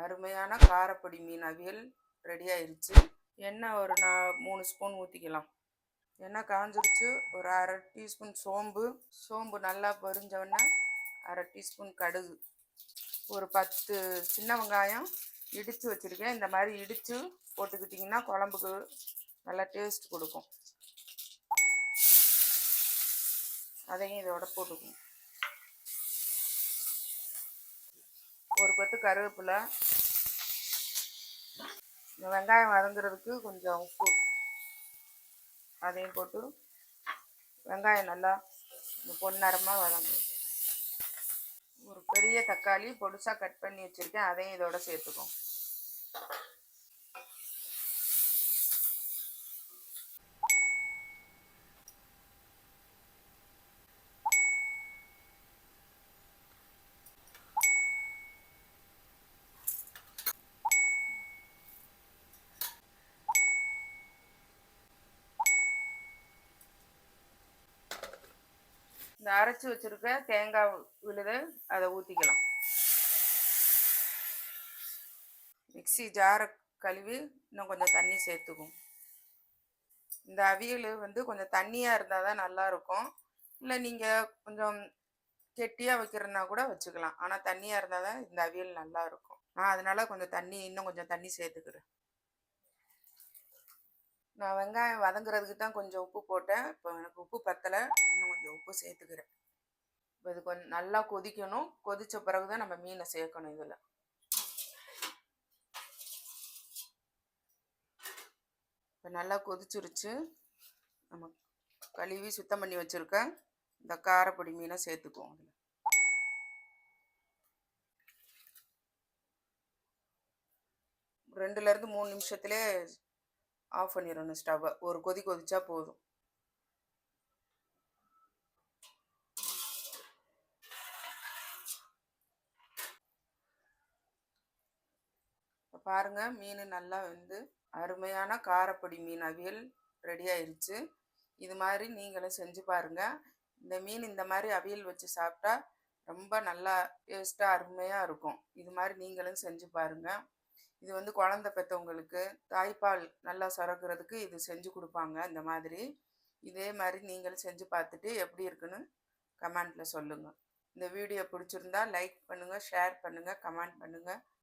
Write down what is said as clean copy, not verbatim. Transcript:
அருமையான காரப்பொடி மீன் அவியல் ரெடி ஆயிருச்சு. எண்ணெய் ஒரு 3 ஸ்பூன் ஊற்றிக்கலாம். எண்ணெய் காஞ்சிருச்சு. ஒரு அரை டீஸ்பூன் சோம்பு நல்லா பொரிஞ்சோடனே அரை டீஸ்பூன் கடுகு, ஒரு 10 சின்ன வெங்காயம் இடித்து வச்சுருக்கேன். இந்த மாதிரி இடித்து போட்டுக்கிட்டிங்கன்னா குழம்புக்கு நல்லா டேஸ்ட் கொடுக்கும். அதையும் இதோட போட்டுக்கணும். ஒரு கொத்து கருவேப்பிலை, இந்த வெங்காயம் வதங்குறதுக்கு கொஞ்சம் உப்பு, அதையும் போட்டு வெங்காயம் நல்லா பொன்னிறமாக வதங்கும். ஒரு பெரிய தக்காளி பொடிசாக கட் பண்ணி வச்சுருக்கேன், அதையும் இதோட சேர்த்துக்கும். இந்த அரைச்சி வச்சுருக்க தேங்காய் விழுது அதை ஊற்றிக்கலாம். மிக்ஸி ஜாரை கழுவி இன்னும் கொஞ்சம் தண்ணி சேர்த்துக்கும். இந்த அவியல் கொஞ்சம் தண்ணியாக இருந்தால் தான் நல்லாயிருக்கும். இல்லை நீங்கள் கொஞ்சம் கெட்டியாக வைக்கிறதுனா கூட வச்சுக்கலாம். ஆனால் தண்ணியாக இருந்தால் தான் இந்த அவியல் நல்லாயிருக்கும். நான் அதனால் இன்னும் கொஞ்சம் தண்ணி சேர்த்துக்கிறேன். நான் வெங்காயம் வதங்குறதுக்கு தான் கொஞ்சம் உப்பு போட்டேன். இப்போ எனக்கு உப்பு பத்தலை, இன்னும் கொஞ்சம் உப்பு சேர்த்துக்கிறேன். இப்போ இது கொஞ்சம் நல்லா கொதிக்கணும். கொதித்த பிறகு தான் நம்ம மீனை சேர்க்கணும். இதில் இப்போ நல்லா கொதிச்சிருச்சு. நம்ம கழுவி சுத்தம் பண்ணி வச்சுருக்க இந்த காரப்பொடி மீனை சேர்த்துக்குவோம். அதில் 2லேருந்து 3 நிமிஷத்துலே ஆஃப் பண்ணிடணும் ஸ்டவ்வை. ஒரு கொதி கொதிச்சா போதும். இப்போ பாருங்கள், மீன் நல்லா அருமையான காரப்பொடி மீன் அவியல் ரெடி ஆயிருச்சு. இது மாதிரி நீங்களும் செஞ்சு பாருங்கள். இந்த மீன் இந்த மாதிரி அவியல் வச்சு சாப்பிட்டா ரொம்ப நல்லா டேஸ்ட்டாக அருமையாக இருக்கும். இது மாதிரி நீங்களும் செஞ்சு பாருங்கள். இது குழந்தை பெற்றவங்களுக்கு தாய்ப்பால் நல்லா சுரக்கிறதுக்கு இது செஞ்சு கொடுப்பாங்க. இந்த மாதிரி இதே மாதிரி நீங்களும் செஞ்சு பார்த்துட்டு எப்படி இருக்குன்னு கமெண்ட்டில் சொல்லுங்கள். இந்த வீடியோ பிடிச்சிருந்தா லைக் பண்ணுங்கள், ஷேர் பண்ணுங்கள், கமெண்ட் பண்ணுங்கள்.